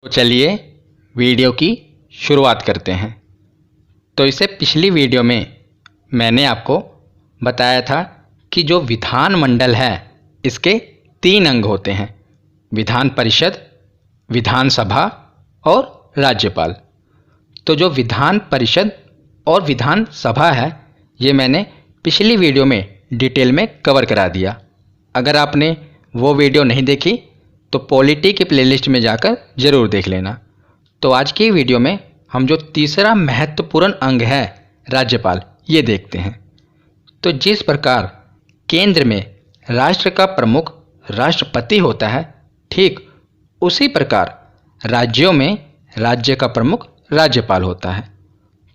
तो चलिए वीडियो की शुरुआत करते हैं। तो इससे पिछली वीडियो में मैंने आपको बताया था कि जो विधानमंडल है इसके 3 अंग होते हैं, विधान परिषद, विधानसभा और राज्यपाल। तो जो विधान परिषद और विधानसभा है ये मैंने पिछली वीडियो में डिटेल में कवर करा दिया। अगर आपने वो वीडियो नहीं देखी तो पॉलिटी की प्लेलिस्ट में जाकर ज़रूर देख लेना। तो आज की वीडियो में हम जो तीसरा महत्वपूर्ण अंग है राज्यपाल, ये देखते हैं। तो जिस प्रकार केंद्र में राष्ट्र का प्रमुख राष्ट्रपति होता है, ठीक उसी प्रकार राज्यों में राज्य का प्रमुख राज्यपाल होता है।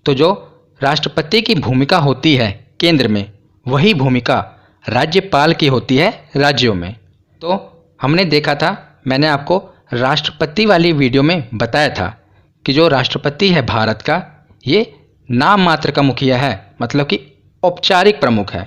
तो जो राष्ट्रपति की भूमिका होती है केंद्र में, वही भूमिका राज्यपाल की होती है राज्यों में। तो हमने देखा था, मैंने आपको राष्ट्रपति वाली वीडियो में बताया था कि जो राष्ट्रपति है भारत का, ये नाम मात्र का मुखिया है, मतलब कि औपचारिक प्रमुख है।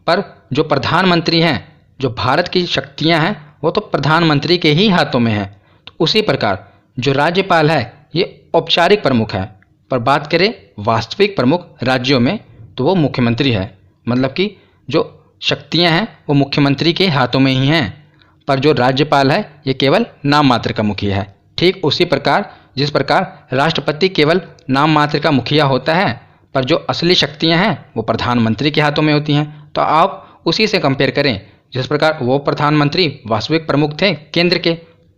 पर जो प्रधानमंत्री हैं, जो भारत की शक्तियां हैं, वो तो प्रधानमंत्री के ही हाथों में हैं। तो उसी प्रकार जो राज्यपाल है ये औपचारिक प्रमुख है। पर बात करें वास्तविक प्रमुख राज्यों में, तो वो मुख्यमंत्री है, मतलब कि जो शक्तियां हैं वो मुख्यमंत्री के हाथों में ही हैं। पर जो राज्यपाल है ये केवल नाम मात्र का मुखिया है। ठीक उसी प्रकार जिस प्रकार राष्ट्रपति केवल नाम मात्र का मुखिया होता है, पर जो असली शक्तियां हैं वो प्रधानमंत्री के हाथों में होती हैं। तो आप उसी से कंपेयर करें, जिस प्रकार वो प्रधानमंत्री वास्तविक प्रमुख थे केंद्र के,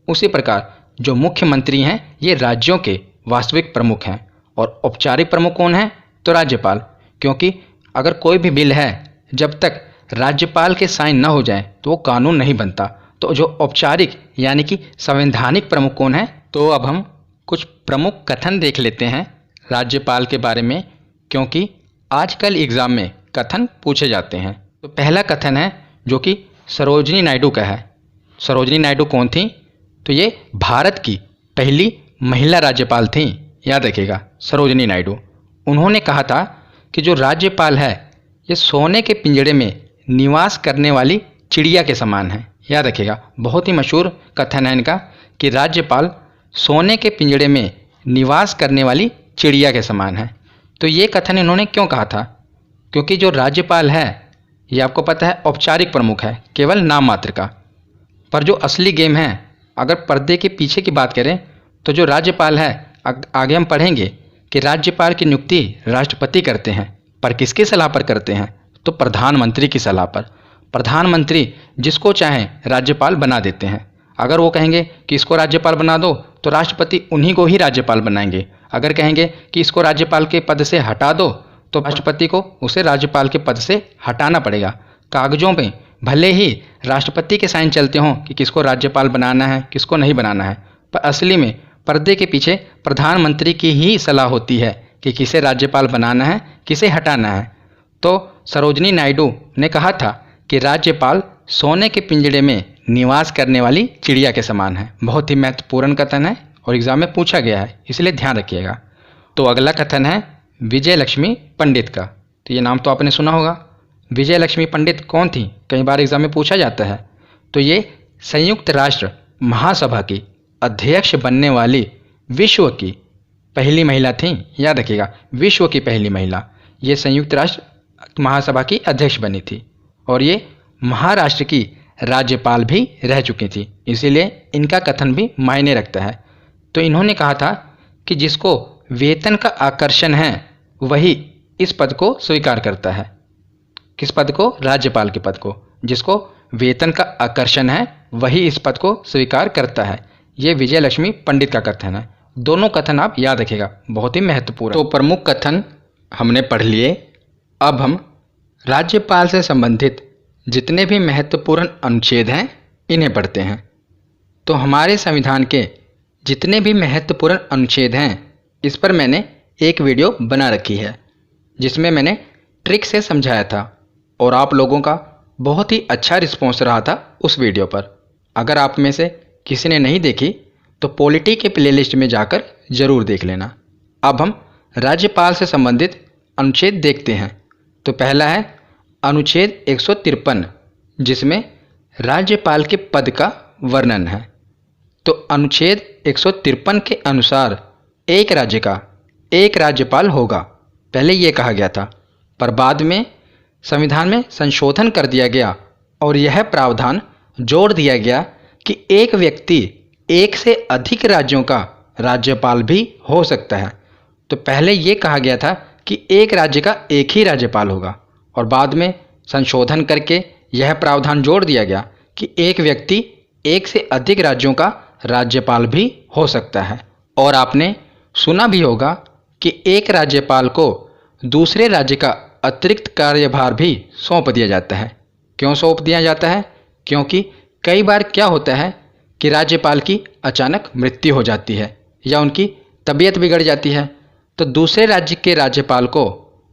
उसी प्रकार जो मुख्यमंत्री हैं ये राज्यों के वास्तविक प्रमुख हैं। और औपचारिक प्रमुख कौन है? तो राज्यपाल। क्योंकि अगर कोई भी बिल है, जब तक राज्यपाल के साइन न हो जाए तो वो कानून नहीं बनता। तो जो औपचारिक यानी कि संवैधानिक प्रमुख कौन है? तो अब हम कुछ प्रमुख कथन देख लेते हैं राज्यपाल के बारे में, क्योंकि आजकल एग्ज़ाम में कथन पूछे जाते हैं। तो पहला कथन है जो कि सरोजिनी नायडू का है। सरोजिनी नायडू कौन थी? तो ये भारत की पहली महिला राज्यपाल थी, याद रखिएगा, सरोजिनी नायडू। उन्होंने कहा था कि जो राज्यपाल है ये सोने के पिंजड़े में निवास करने वाली चिड़िया के समान है। याद रखिएगा, बहुत ही मशहूर कथन है इनका कि राज्यपाल सोने के पिंजड़े में निवास करने वाली चिड़िया के समान है। तो ये कथन इन्होंने क्यों कहा था? क्योंकि जो राज्यपाल है ये आपको पता है औपचारिक प्रमुख है, केवल नाम मात्र का। पर जो असली गेम है, अगर पर्दे के पीछे की बात करें, तो जो राज्यपाल है, आगे हम पढ़ेंगे कि राज्यपाल की नियुक्ति राष्ट्रपति करते हैं। पर किसकी सलाह पर करते हैं? तो प्रधानमंत्री की सलाह पर। प्रधानमंत्री जिसको चाहें राज्यपाल बना देते हैं। अगर वो कहेंगे कि इसको राज्यपाल बना दो तो राष्ट्रपति उन्हीं को ही राज्यपाल बनाएंगे। अगर कहेंगे कि इसको राज्यपाल के पद से हटा दो तो राष्ट्रपति को उसे राज्यपाल के पद से हटाना पड़ेगा। कागजों में भले ही राष्ट्रपति के साइन चलते हों कि किसको राज्यपाल बनाना है, किसको नहीं बनाना है, पर असली में पर्दे के पीछे प्रधानमंत्री की ही सलाह होती है कि किसे राज्यपाल बनाना है, किसे हटाना है। तो सरोजिनी नायडू ने कहा था कि राज्यपाल सोने के पिंजड़े में निवास करने वाली चिड़िया के समान है। बहुत ही महत्वपूर्ण कथन है और एग्जाम में पूछा गया है, इसलिए ध्यान रखिएगा। तो अगला कथन है विजय लक्ष्मी पंडित का। तो ये नाम तो आपने सुना होगा। विजय लक्ष्मी पंडित कौन थी? कई बार एग्जाम में पूछा जाता है। तो ये संयुक्त राष्ट्र महासभा की अध्यक्ष बनने वाली विश्व की पहली महिला थी। याद रखिएगा, विश्व की पहली महिला ये संयुक्त राष्ट्र महासभा की अध्यक्ष बनी थी। और ये महाराष्ट्र की राज्यपाल भी रह चुकी थी, इसीलिए इनका कथन भी मायने रखता है। तो इन्होंने कहा था कि जिसको वेतन का आकर्षण है वही इस पद को स्वीकार करता है। किस पद को? राज्यपाल के पद को। जिसको वेतन का आकर्षण है वही इस पद को स्वीकार करता है। ये विजय लक्ष्मी पंडित का कथन है। दोनों कथन आप याद रखिएगा, बहुत ही महत्वपूर्ण। तो प्रमुख कथन हमने पढ़ लिए। अब हम राज्यपाल से संबंधित जितने भी महत्वपूर्ण अनुच्छेद हैं इन्हें पढ़ते हैं। तो हमारे संविधान के जितने भी महत्वपूर्ण अनुच्छेद हैं इस पर मैंने एक वीडियो बना रखी है, जिसमें मैंने ट्रिक से समझाया था और आप लोगों का बहुत ही अच्छा रिस्पॉन्स रहा था उस वीडियो पर। अगर आप में से किसी ने नहीं देखी तो पॉलिटी के प्लेलिस्ट में जाकर ज़रूर देख लेना। अब हम राज्यपाल से संबंधित अनुच्छेद देखते हैं। तो पहला है अनुच्छेद 153, जिसमें राज्यपाल के पद का वर्णन है। तो अनुच्छेद 153 के अनुसार एक राज्य का एक राज्यपाल होगा, पहले ये कहा गया था, पर बाद में संविधान में संशोधन कर दिया गया और यह प्रावधान जोड़ दिया गया कि एक व्यक्ति एक से अधिक राज्यों का राज्यपाल भी हो सकता है। तो पहले ये कहा गया था कि एक राज्य का एक ही राज्यपाल होगा और बाद में संशोधन करके यह प्रावधान जोड़ दिया गया कि एक व्यक्ति एक से अधिक राज्यों का राज्यपाल भी हो सकता है। और आपने सुना भी होगा कि एक राज्यपाल को दूसरे राज्य का अतिरिक्त कार्यभार भी सौंप दिया जाता है। क्यों सौंप दिया जाता है? क्योंकि कई बार क्या होता है कि राज्यपाल की अचानक मृत्यु हो जाती है या उनकी तबीयत बिगड़ जाती है, तो दूसरे राज्य के राज्यपाल को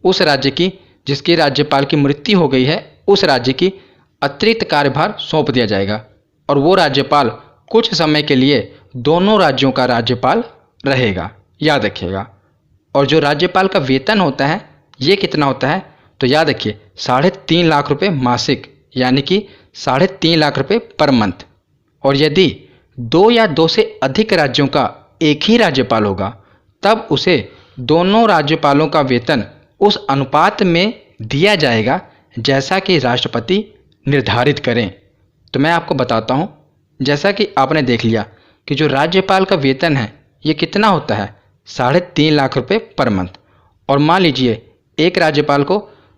उस राज्य की जिसकी राज्यपाल की मृत्यु हो गई है उस राज्य की अतिरिक्त कार्यभार सौंप दिया जाएगा और वो राज्यपाल कुछ समय के लिए दोनों राज्यों का राज्यपाल रहेगा, याद रखिएगा। और जो राज्यपाल का वेतन होता है ये कितना होता है? तो याद रखिए 3.5 लाख रुपये मासिक, यानी कि 3.5 लाख रुपये पर मंथ। और यदि 2 या 2 से अधिक राज्यों का एक ही राज्यपाल होगा तब उसे दोनों राज्यपालों का वेतन उस अनुपात में दिया जाएगा जैसा कि राष्ट्रपति निर्धारित करें। तो मैं आपको बताता हूँ, जैसा कि आपने देख लिया कि जो राज्यपाल का वेतन है ये कितना होता है? 3.5 लाख रुपये पर मंथ। और मान लीजिए एक राज्यपाल को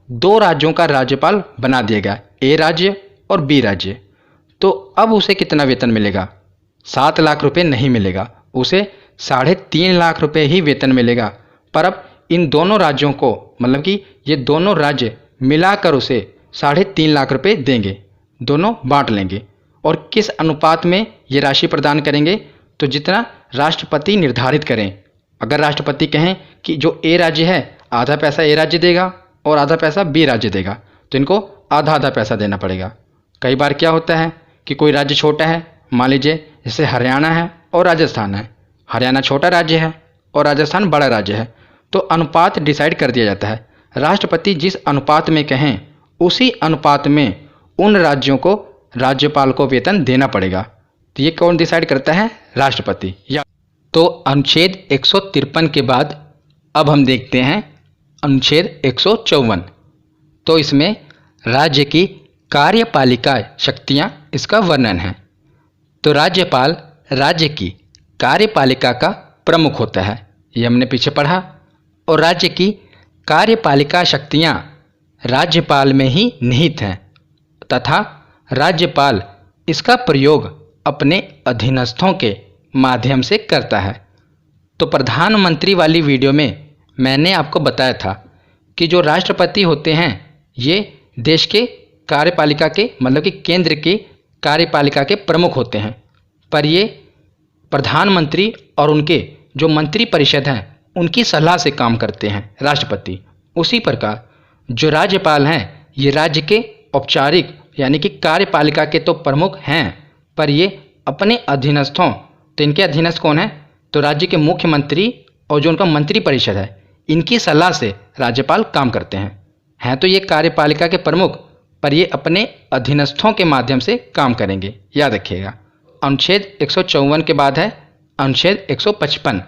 2 राज्यों का राज्यपाल बना दिया गया, ए राज्य और बी राज्य, तो अब उसे कितना वेतन मिलेगा? 7 लाख रुपये नहीं मिलेगा, उसे 3.5 लाख रुपये ही वेतन मिलेगा। पर अब इन दोनों राज्यों को, मतलब कि ये दोनों राज्य मिलाकर उसे 3.5 लाख रुपये देंगे, दोनों बांट लेंगे। और किस अनुपात में ये राशि प्रदान करेंगे? तो जितना राष्ट्रपति निर्धारित करें। अगर राष्ट्रपति कहें कि जो ए राज्य है आधा पैसा ए राज्य देगा और आधा पैसा बी राज्य देगा, तो इनको आधा आधा पैसा देना पड़ेगा। कई बार क्या होता है कि कोई राज्य छोटा है, मान लीजिए जैसे हरियाणा है और राजस्थान है, हरियाणा छोटा राज्य है और राजस्थान बड़ा राज्य है, तो अनुपात डिसाइड कर दिया जाता है। राष्ट्रपति जिस अनुपात में कहें उसी अनुपात में उन राज्यों को राज्यपाल को वेतन देना पड़ेगा। तो ये कौन डिसाइड करता है? राष्ट्रपति। या तो अनुच्छेद 153 के बाद अब हम देखते हैं अनुच्छेद 154। तो इसमें राज्य की कार्यपालिका शक्तियां, इसका वर्णन है। तो राज्यपाल राज्य की कार्यपालिका का प्रमुख होता है, ये हमने पीछे पढ़ा। और राज्य की कार्यपालिका शक्तियां राज्यपाल में ही निहित हैं तथा राज्यपाल इसका प्रयोग अपने अधीनस्थों के माध्यम से करता है। तो प्रधानमंत्री वाली वीडियो में मैंने आपको बताया था कि जो राष्ट्रपति होते हैं ये देश के कार्यपालिका के, मतलब कि केंद्र की कार्यपालिका के प्रमुख होते हैं, पर ये प्रधानमंत्री और उनके जो मंत्री परिषद हैं उनकी सलाह से काम करते हैं राष्ट्रपति। उसी प्रकार जो राज्यपाल हैं ये राज्य के औपचारिक यानी कि कार्यपालिका के तो प्रमुख हैं, पर ये अपने अधीनस्थों, तो इनके अधीनस्थ कौन है? तो राज्य के मुख्यमंत्री और जो उनका मंत्री परिषद है इनकी सलाह से राज्यपाल काम करते हैं तो ये कार्यपालिका के प्रमुख, पर ये अपने अधीनस्थों के माध्यम से काम करेंगे, याद रखिएगा। अनुच्छेद 154 के बाद है अनुच्छेद 155,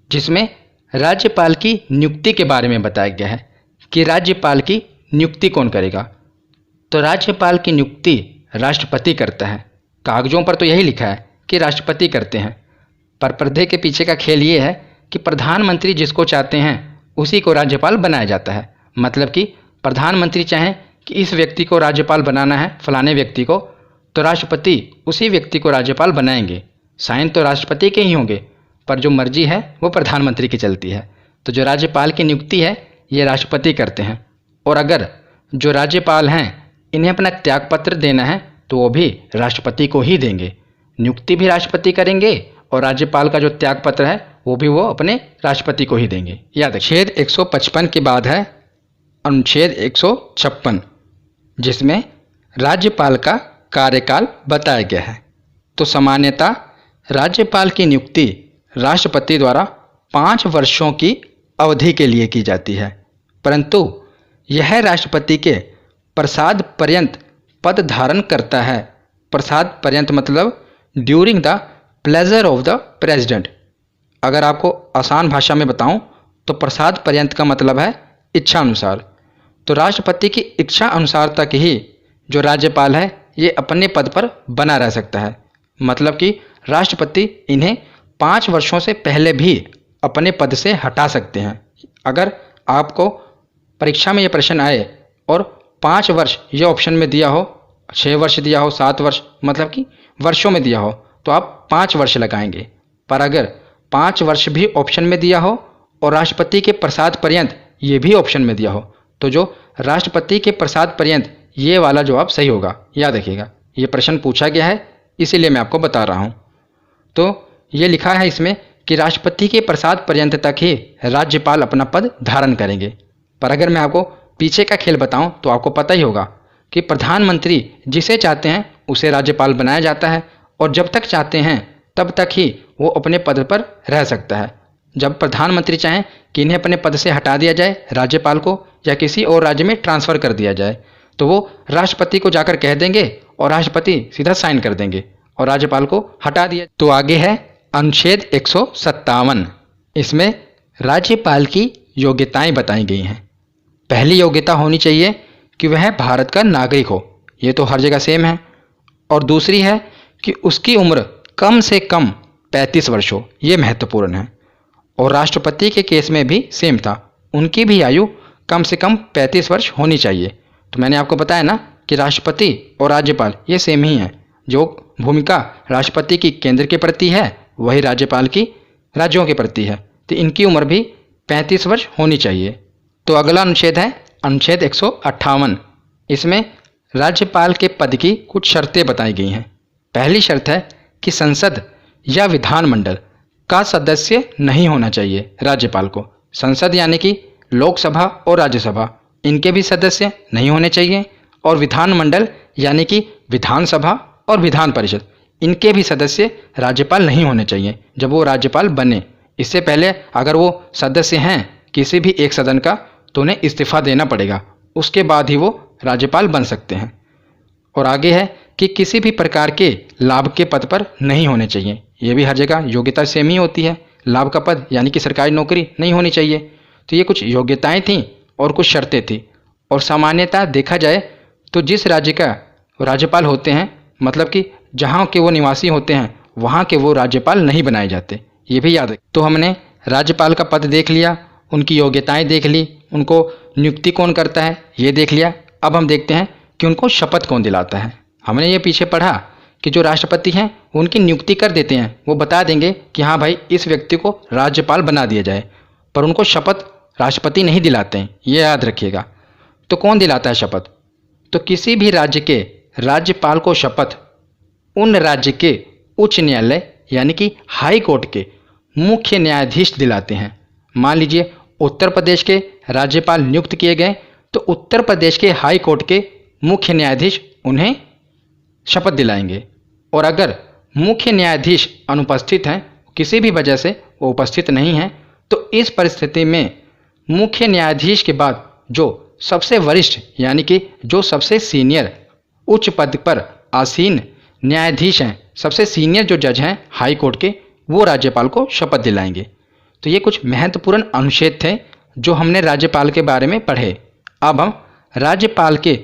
जिसमें राज्यपाल की नियुक्ति के बारे में बताया गया है कि राज्यपाल की नियुक्ति कौन करेगा। तो राज्यपाल की नियुक्ति राष्ट्रपति करता है। कागजों पर तो यही लिखा है कि राष्ट्रपति करते हैं, पर पर्दे के पीछे का खेल ये है कि प्रधानमंत्री जिसको चाहते हैं उसी को राज्यपाल बनाया जाता है। मतलब कि प्रधानमंत्री चाहें कि इस व्यक्ति को राज्यपाल बनाना है, फलाने व्यक्ति को, तो राष्ट्रपति उसी व्यक्ति को राज्यपाल बनाएंगे। साइन तो राष्ट्रपति के ही होंगे, पर जो मर्जी है वो प्रधानमंत्री की चलती है। तो जो राज्यपाल की नियुक्ति है ये राष्ट्रपति करते हैं। और अगर जो राज्यपाल हैं इन्हें अपना त्यागपत्र देना है तो वो भी राष्ट्रपति को ही देंगे। नियुक्ति भी राष्ट्रपति करेंगे और राज्यपाल का जो त्यागपत्र है वो भी वो अपने राष्ट्रपति को ही देंगे, याद रखिए। अनुच्छेद 155 के बाद है अनुच्छेद 156, जिसमें राज्यपाल का कार्यकाल बताया गया है। तो सामान्यतः राज्यपाल की नियुक्ति राष्ट्रपति द्वारा 5 वर्षों की अवधि के लिए की जाती है, परंतु यह राष्ट्रपति के प्रसाद पर्यंत पद धारण करता है। प्रसाद पर्यंत मतलब during the pleasure of the president. अगर आपको आसान भाषा में बताऊं तो प्रसाद पर्यंत का मतलब है इच्छा अनुसार। तो राष्ट्रपति की इच्छा अनुसार तक ही जो राज्यपाल है ये अपने पद पर बना रह सकता है। मतलब कि राष्ट्रपति इन्हें 5 वर्षों से पहले भी अपने पद से हटा सकते हैं। अगर आपको परीक्षा में ये प्रश्न आए और 5 वर्ष ये ऑप्शन में दिया हो, 6 वर्ष दिया हो, 7 वर्ष, मतलब कि वर्षों में दिया हो, तो आप 5 वर्ष लगाएंगे। पर अगर 5 वर्ष भी ऑप्शन में दिया हो और राष्ट्रपति के प्रसाद पर्यंत ये भी ऑप्शन में दिया हो, तो जो राष्ट्रपति के प्रसाद पर्यंत ये वाला जवाब सही होगा। याद रखिएगा, ये प्रश्न पूछा गया है इसीलिए मैं आपको बता रहा हूँ। तो ये लिखा है इसमें कि राष्ट्रपति के प्रसाद पर्यंत तक ही राज्यपाल अपना पद धारण करेंगे। पर अगर मैं आपको पीछे का खेल बताऊं तो आपको पता ही होगा कि प्रधानमंत्री जिसे चाहते हैं उसे राज्यपाल बनाया जाता है और जब तक चाहते हैं तब तक ही वो अपने पद पर रह सकता है। जब प्रधानमंत्री चाहें कि इन्हें अपने पद से हटा दिया जाए राज्यपाल को या किसी और राज्य में ट्रांसफ़र कर दिया जाए, तो वो राष्ट्रपति को जाकर कह देंगे और राष्ट्रपति सीधा साइन कर देंगे और राज्यपाल को हटा दिया। तो आगे है अनुच्छेद 157। इसमें राज्यपाल की योग्यताएं बताई गई हैं। पहली योग्यता होनी चाहिए कि वह भारत का नागरिक हो, ये तो हर जगह सेम है। और दूसरी है कि उसकी उम्र कम से कम 35 वर्ष हो, ये महत्वपूर्ण है। और राष्ट्रपति के केस में भी सेम था, उनकी भी आयु कम से कम 35 वर्ष होनी चाहिए। तो मैंने आपको बताया ना कि राष्ट्रपति और राज्यपाल ये सेम ही हैं। जो भूमिका राष्ट्रपति की केंद्र के प्रति है वही राज्यपाल की राज्यों के प्रति है। तो इनकी उम्र भी 35 वर्ष होनी चाहिए। तो अगला अनुच्छेद है अनुच्छेद 158। इसमें राज्यपाल के पद की कुछ शर्तें बताई गई हैं। पहली शर्त है कि संसद या विधानमंडल का सदस्य नहीं होना चाहिए राज्यपाल को। संसद यानी कि लोकसभा और राज्यसभा, इनके भी सदस्य नहीं होने चाहिए। और विधानमंडल यानी कि विधानसभा और विधान परिषद, इनके भी सदस्य राज्यपाल नहीं होने चाहिए जब वो राज्यपाल बने। इससे पहले अगर वो सदस्य हैं किसी भी एक सदन का तो उन्हें इस्तीफा देना पड़ेगा, उसके बाद ही वो राज्यपाल बन सकते हैं। और आगे है कि किसी भी प्रकार के लाभ के पद पर नहीं होने चाहिए। ये भी हर जगह योग्यता सेम ही होती है। लाभ का पद यानी कि सरकारी नौकरी नहीं होनी चाहिए। तो ये कुछ योग्यताएं थीं और कुछ शर्तें थी। और सामान्यतः देखा जाए तो जिस राज्य का राज्यपाल होते हैं, मतलब कि जहाँ के वो निवासी होते हैं, वहाँ के वो राज्यपाल नहीं बनाए जाते, ये भी याद रखें। तो हमने राज्यपाल का पद देख लिया, उनकी योग्यताएं देख ली, उनको नियुक्ति कौन करता है ये देख लिया। अब हम देखते हैं कि उनको शपथ कौन दिलाता है। हमने ये पीछे पढ़ा कि जो राष्ट्रपति हैं उनकी नियुक्ति कर देते हैं, वो बता देंगे कि हाँ भाई इस व्यक्ति को राज्यपाल बना दिया जाए, पर उनको शपथ राष्ट्रपति नहीं दिलाते हैं, ये याद रखिएगा। तो कौन दिलाता है शपथ? तो किसी भी राज्य के राज्यपाल को शपथ उन राज्य के उच्च न्यायालय यानी कि हाई कोर्ट के मुख्य न्यायाधीश दिलाते हैं। मान लीजिए उत्तर प्रदेश के राज्यपाल नियुक्त किए गए, तो उत्तर प्रदेश के हाई कोर्ट के मुख्य न्यायाधीश उन्हें शपथ दिलाएंगे। और अगर मुख्य न्यायाधीश अनुपस्थित हैं, किसी भी वजह से वो उपस्थित नहीं हैं, तो इस परिस्थिति में मुख्य न्यायाधीश के बाद जो सबसे वरिष्ठ यानी कि जो सबसे सीनियर उच्च पद पर आसीन न्यायाधीश हैं, सबसे सीनियर जो जज हैं हाई कोर्ट के, वो राज्यपाल को शपथ दिलाएंगे। तो ये कुछ महत्वपूर्ण अनुच्छेद थे जो हमने राज्यपाल के बारे में पढ़े। अब हम राज्यपाल के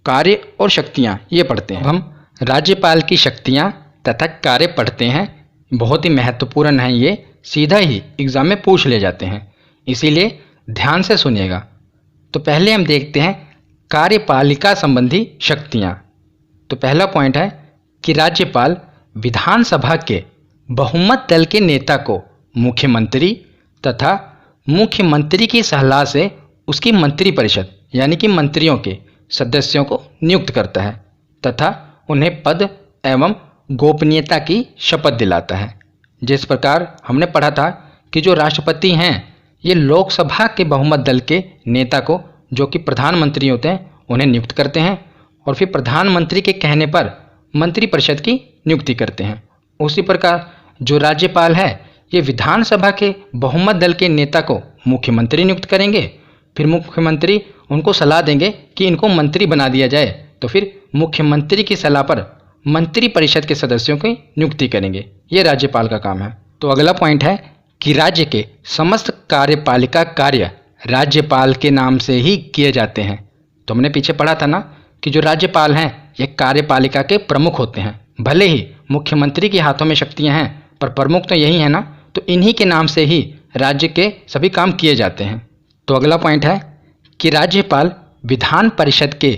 कार्य और शक्तियाँ ये पढ़ते हैं। अब हम राज्यपाल की शक्तियाँ तथा कार्य पढ़ते हैं। बहुत ही महत्वपूर्ण है, ये सीधा ही एग्जाम में पूछ ले जाते हैं, इसीलिए ध्यान से सुनिएगा। तो पहले हम देखते हैं कार्यपालिका संबंधी शक्तियाँ। तो पहला पॉइंट है कि राज्यपाल विधानसभा के बहुमत दल के नेता को मुख्यमंत्री तथा मुख्यमंत्री की सलाह से उसकी मंत्रिपरिषद यानी कि मंत्रियों के सदस्यों को नियुक्त करता है तथा उन्हें पद एवं गोपनीयता की शपथ दिलाता है। जिस प्रकार हमने पढ़ा था कि जो राष्ट्रपति हैं ये लोकसभा के बहुमत दल के नेता को, जो कि प्रधानमंत्री होते हैं, उन्हें नियुक्त करते हैं और फिर प्रधानमंत्री के कहने पर मंत्रिपरिषद की नियुक्ति करते हैं। उसी प्रकार जो राज्यपाल है ये विधानसभा के बहुमत दल के नेता को मुख्यमंत्री नियुक्त करेंगे, फिर मुख्यमंत्री उनको सलाह देंगे कि इनको मंत्री बना दिया जाए, तो फिर मुख्यमंत्री की सलाह पर मंत्रिपरिषद के सदस्यों की नियुक्ति करेंगे। ये राज्यपाल का काम है। तो अगला पॉइंट है कि राज्य के समस्त कार्यपालिका कार्य राज्यपाल के नाम से ही किए जाते हैं। तो हमने पीछे पढ़ा था ना कि जो राज्यपाल हैं ये कार्यपालिका के प्रमुख होते हैं। भले ही मुख्यमंत्री के हाथों में शक्तियां हैं पर प्रमुख तो यही है ना, तो इन्हीं के नाम से ही राज्य के सभी काम किए जाते हैं। तो अगला पॉइंट है कि राज्यपाल विधान परिषद के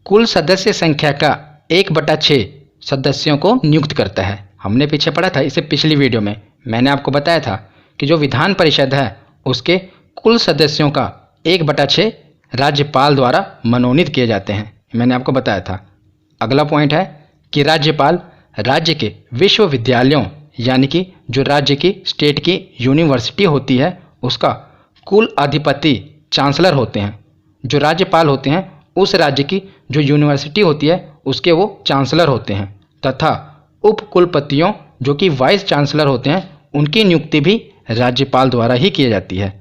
कुल सदस्य संख्या का 1/6 सदस्यों को नियुक्त करता है। हमने पीछे पढ़ा था, इसे पिछली वीडियो में मैंने आपको बताया था कि जो विधान परिषद है उसके कुल सदस्यों का 1/6 राज्यपाल द्वारा मनोनीत किए जाते हैं, मैंने आपको बताया था। अगला पॉइंट है कि राज्यपाल राज्य के विश्वविद्यालयों यानी कि जो राज्य की स्टेट की यूनिवर्सिटी होती है उसका कुल अधिपति चांसलर होते हैं। जो राज्यपाल होते हैं उस राज्य की जो यूनिवर्सिटी होती है उसके वो चांसलर होते हैं, तथा उपकुलपतियों जो कि वाइस चांसलर होते हैं उनकी नियुक्ति भी राज्यपाल द्वारा ही की जाती है।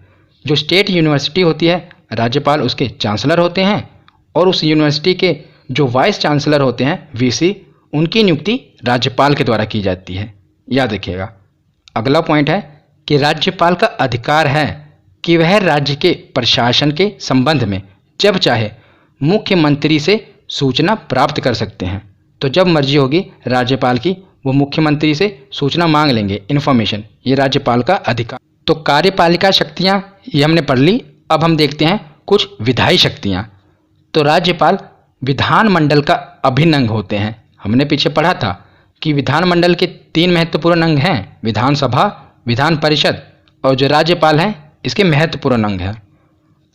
जो स्टेट यूनिवर्सिटी होती है राज्यपाल उसके चांसलर होते हैं और उस यूनिवर्सिटी के जो वाइस चांसलर होते हैं वीसी, उनकी नियुक्ति राज्यपाल के द्वारा की जाती है, याद रखिएगा। अगला पॉइंट है कि राज्यपाल का अधिकार है कि वह राज्य के प्रशासन के संबंध में जब चाहे मुख्यमंत्री से सूचना प्राप्त कर सकते हैं। तो जब मर्जी होगी राज्यपाल की वो मुख्यमंत्री से सूचना मांग लेंगे, इन्फॉर्मेशन, ये राज्यपाल का अधिकार। तो कार्यपालिका शक्तियाँ ये हमने पढ़ ली। अब हम देखते हैं कुछ विधायी शक्तियाँ। तो राज्यपाल विधानमंडल का अभिन्न अंग होते हैं। हमने पीछे पढ़ा था कि विधानमंडल के 3 महत्वपूर्ण अंग हैं, विधानसभा, विधान परिषद और जो राज्यपाल हैं इसके महत्वपूर्ण अंग हैं।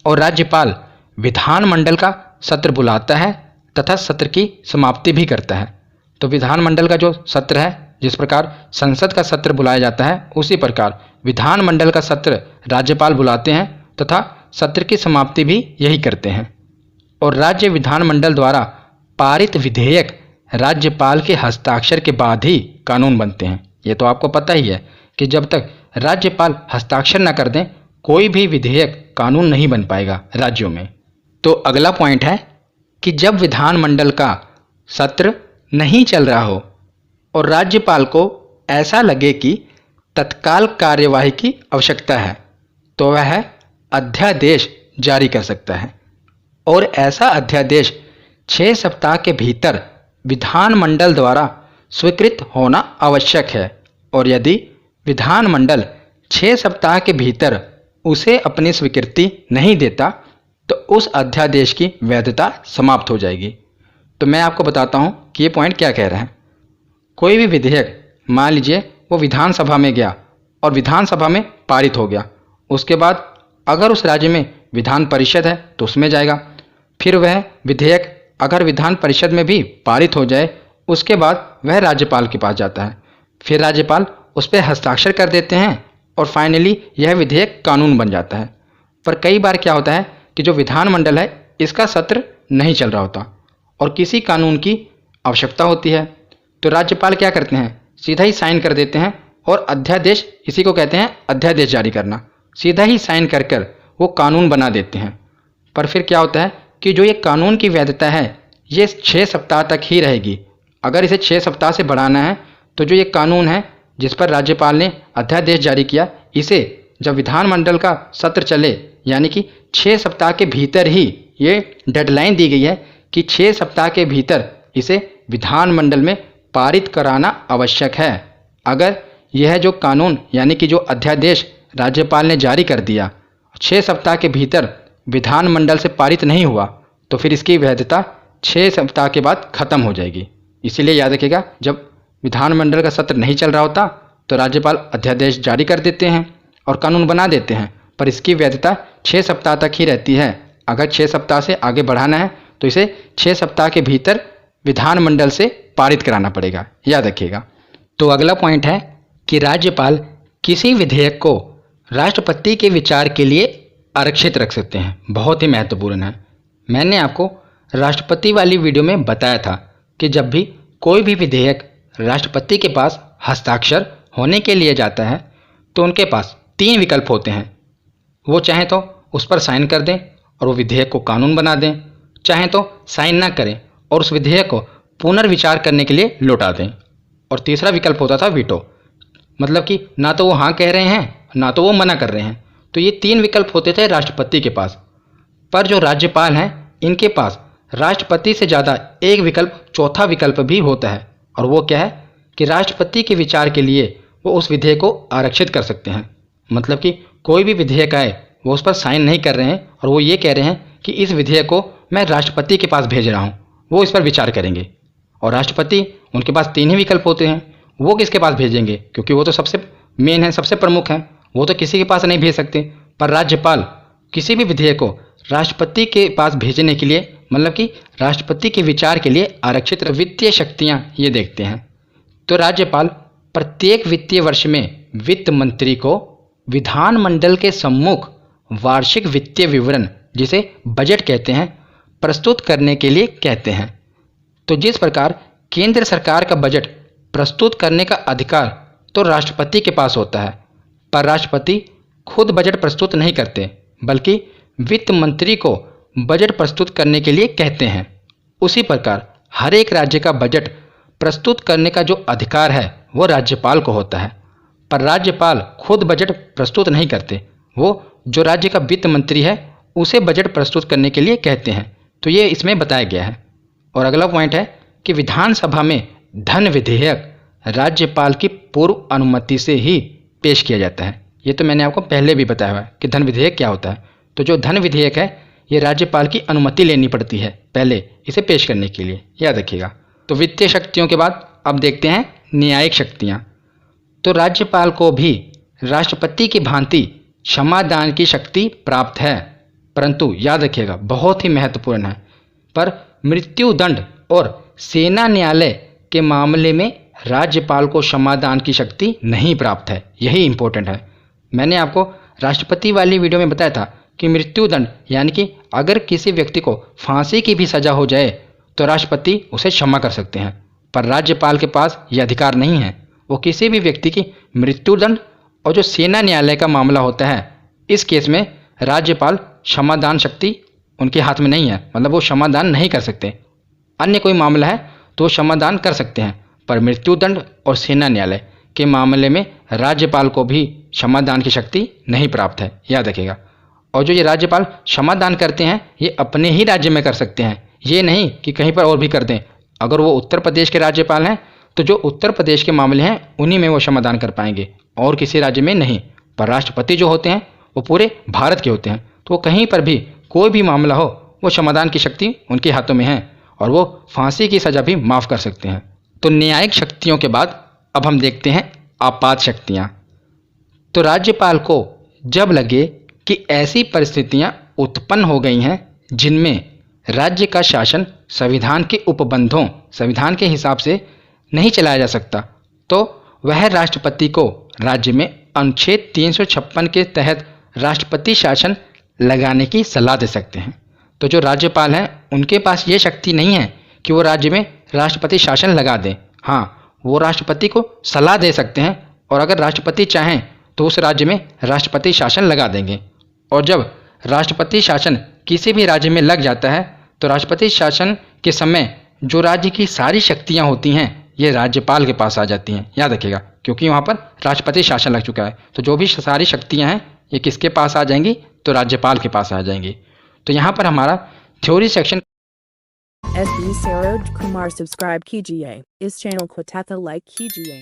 और राज्यपाल विधानमंडल का सत्र बुलाता है तथा सत्र की समाप्ति भी करता है। तो विधानमंडल का जो सत्र है, जिस प्रकार संसद का सत्र बुलाया जाता है उसी प्रकार विधानमंडल का सत्र राज्यपाल बुलाते हैं तथा सत्र की समाप्ति भी यही करते हैं। और राज्य विधानमंडल द्वारा पारित विधेयक राज्यपाल के हस्ताक्षर के बाद ही कानून बनते हैं। ये तो आपको पता ही है कि जब तक राज्यपाल हस्ताक्षर न कर दें कोई भी विधेयक कानून नहीं बन पाएगा राज्यों में। तो अगला पॉइंट है कि जब विधानमंडल का सत्र नहीं चल रहा हो और राज्यपाल को ऐसा लगे कि तत्काल कार्यवाही की आवश्यकता है तो वह अध्यादेश जारी कर सकता है। और ऐसा अध्यादेश 6 सप्ताह के भीतर विधानमंडल द्वारा स्वीकृत होना आवश्यक है। और यदि विधानमंडल 6 सप्ताह के भीतर उसे अपनी स्वीकृति नहीं देता तो उस अध्यादेश की वैधता समाप्त हो जाएगी। तो मैं आपको बताता हूँ कि ये पॉइंट क्या कह रहा है। कोई भी विधेयक, मान लीजिए वो विधानसभा में गया और विधानसभा में पारित हो गया, उसके बाद अगर उस राज्य में विधान परिषद है तो उसमें जाएगा। फिर वह विधेयक अगर विधान परिषद में भी पारित हो जाए उसके बाद वह राज्यपाल के पास जाता है। फिर राज्यपाल उस पर हस्ताक्षर कर देते हैं और फाइनली यह विधेयक कानून बन जाता है। पर कई बार क्या होता है कि जो विधानमंडल है इसका सत्र नहीं चल रहा होता और किसी कानून की आवश्यकता होती है, तो राज्यपाल क्या करते हैं, सीधा ही साइन कर देते हैं और अध्यादेश, इसी को कहते हैं अध्यादेश जारी करना, सीधा ही साइन कर कर वो कानून बना देते हैं। पर फिर क्या होता है कि जो ये कानून की वैधता है ये 6 सप्ताह तक ही रहेगी। अगर इसे 6 सप्ताह से बढ़ाना है तो जो ये कानून है जिस पर राज्यपाल ने अध्यादेश जारी किया, इसे जब विधानमंडल का सत्र चले यानी कि 6 सप्ताह के भीतर ही, ये डेडलाइन दी गई है कि 6 सप्ताह के भीतर इसे विधानमंडल में पारित कराना आवश्यक है। अगर यह जो कानून यानी कि जो अध्यादेश राज्यपाल ने जारी कर दिया 6 सप्ताह के भीतर विधानमंडल से पारित नहीं हुआ तो फिर इसकी वैधता 6 सप्ताह के बाद खत्म हो जाएगी। इसीलिए याद रखिएगा, जब विधानमंडल का सत्र नहीं चल रहा होता तो राज्यपाल अध्यादेश जारी कर देते हैं और कानून बना देते हैं, पर इसकी वैधता 6 सप्ताह तक ही रहती है। अगर 6 सप्ताह से आगे बढ़ाना है तो इसे 6 सप्ताह के भीतर विधानमंडल से पारित कराना पड़ेगा, याद रखिएगा। तो अगला पॉइंट है कि राज्यपाल किसी विधेयक को राष्ट्रपति के विचार के लिए आरक्षित रख सकते हैं। बहुत ही महत्वपूर्ण है। मैंने आपको राष्ट्रपति वाली वीडियो में बताया था कि जब भी कोई भी विधेयक राष्ट्रपति के पास हस्ताक्षर होने के लिए जाता है तो उनके पास 3 विकल्प होते हैं। वो चाहे तो उस पर साइन कर दें और वो विधेयक को कानून बना दें, चाहे तो साइन ना करें और उस विधेयक को पुनर्विचार करने के लिए लौटा दें, और तीसरा विकल्प होता था वीटो, मतलब कि ना तो वो हाँ कह रहे हैं ना तो वो मना कर रहे हैं। तो ये 3 विकल्प होते थे राष्ट्रपति के पास। पर जो राज्यपाल हैं इनके पास राष्ट्रपति से ज़्यादा एक विकल्प, चौथा विकल्प भी होता है। और वो क्या है कि राष्ट्रपति के विचार के लिए वो उस विधेयक को आरक्षित कर सकते हैं। मतलब कि कोई भी विधेयक आए वो उस पर साइन नहीं कर रहे हैं और वो ये कह रहे हैं कि इस विधेयक को मैं राष्ट्रपति के पास भेज रहा हूँ, वो इस पर विचार करेंगे। और राष्ट्रपति, उनके पास 3 ही विकल्प होते हैं, वो किसके पास भेजेंगे? क्योंकि वो तो सबसे मेन है, सबसे प्रमुख हैं, वो तो किसी के पास नहीं भेज सकते। पर राज्यपाल किसी भी विधेयक को राष्ट्रपति के पास भेजने के लिए, मतलब कि राष्ट्रपति के विचार के लिए आरक्षित वित्तीय शक्तियाँ ये देखते हैं। तो राज्यपाल प्रत्येक वित्तीय वर्ष में वित्त मंत्री को विधानमंडल के सम्मुख वार्षिक वित्तीय विवरण, जिसे बजट कहते हैं, प्रस्तुत करने के लिए कहते हैं। तो जिस प्रकार केंद्र सरकार का बजट प्रस्तुत करने का अधिकार तो राष्ट्रपति के पास होता है, पर राष्ट्रपति खुद बजट प्रस्तुत नहीं करते, बल्कि वित्त मंत्री को बजट प्रस्तुत करने के लिए कहते हैं। उसी प्रकार हर एक राज्य का बजट प्रस्तुत करने का जो अधिकार है वो राज्यपाल को होता है, पर राज्यपाल खुद बजट प्रस्तुत नहीं करते, वो जो राज्य का वित्त मंत्री है उसे बजट प्रस्तुत करने के लिए कहते हैं। तो ये इसमें बताया गया है। और अगला पॉइंट है कि विधानसभा में धन विधेयक राज्यपाल की पूर्व अनुमति से ही पेश किया जाता है। ये तो मैंने आपको पहले भी बताया हुआ है कि धन विधेयक क्या होता है। तो जो धन विधेयक है ये राज्यपाल की अनुमति लेनी पड़ती है पहले इसे पेश करने के लिए, याद रखिएगा। तो वित्तीय शक्तियों के बाद अब देखते हैं न्यायिक शक्तियाँ। तो राज्यपाल को भी राष्ट्रपति की भांति क्षमादान की शक्ति प्राप्त है, परंतु याद रखिएगा बहुत ही महत्वपूर्ण है, पर मृत्युदंड और सेना न्यायालय के मामले में राज्यपाल को क्षमादान की शक्ति नहीं प्राप्त है। यही इंपॉर्टेंट है। मैंने आपको राष्ट्रपति वाली वीडियो में बताया था कि मृत्युदंड यानी कि अगर किसी व्यक्ति को फांसी की भी सजा हो जाए तो राष्ट्रपति उसे क्षमा कर सकते हैं, पर राज्यपाल के पास यह अधिकार नहीं है। वो किसी भी व्यक्ति की मृत्युदंड और जो सेना न्यायालय का मामला होता है इस केस में राज्यपाल क्षमादान शक्ति उनके हाथ में नहीं है, मतलब वो क्षमादान नहीं कर सकते। अन्य कोई मामला है तो वो क्षमादान कर सकते हैं, पर मृत्युदंड और सेना न्यायालय के मामले में राज्यपाल को भी क्षमादान की शक्ति नहीं प्राप्त है, याद रखिएगा। और जो ये राज्यपाल क्षमादान करते हैं ये अपने ही राज्य में कर सकते हैं, ये नहीं कि कहीं पर और भी कर दें। अगर वो उत्तर प्रदेश के राज्यपाल हैं तो जो उत्तर प्रदेश के मामले हैं उन्हीं में वो क्षमादान कर पाएंगे और किसी राज्य में नहीं। पर राष्ट्रपति जो होते हैं वो पूरे भारत के होते हैं, तो वो कहीं पर भी कोई भी मामला हो वो क्षमादान की शक्ति उनके हाथों में है और वो फांसी की सज़ा भी माफ़ कर सकते हैं। तो न्यायिक शक्तियों के बाद अब हम देखते हैं आपात शक्तियाँ। तो राज्यपाल को जब लगे कि ऐसी परिस्थितियाँ उत्पन्न हो गई हैं जिनमें राज्य का शासन संविधान के उपबंधों, संविधान के हिसाब से नहीं चलाया जा सकता, तो वह राष्ट्रपति को राज्य में अनुच्छेद 356 के तहत राष्ट्रपति शासन लगाने की सलाह दे सकते हैं। तो जो राज्यपाल हैं उनके पास ये शक्ति नहीं है कि वो राज्य में राष्ट्रपति शासन लगा दें। हाँ, वो राष्ट्रपति को सलाह दे सकते हैं और अगर राष्ट्रपति चाहें तो उस राज्य में राष्ट्रपति शासन लगा देंगे। और जब राष्ट्रपति शासन किसी भी राज्य में लग जाता है तो राष्ट्रपति शासन के समय जो राज्य की सारी शक्तियाँ होती हैं ये राज्यपाल के पास आ जाती हैं, याद रखिएगा, क्योंकि वहाँ पर राष्ट्रपति शासन लग चुका है। तो जो भी सारी शक्तियाँ हैं ये किसके पास आ जाएंगी? तो राज्यपाल के पास आ जाएंगी। तो यहाँ पर हमारा theory section. SB Saroj Kumar subscribe कीजिए, इस चैनल को तथा लाइक कीजिए।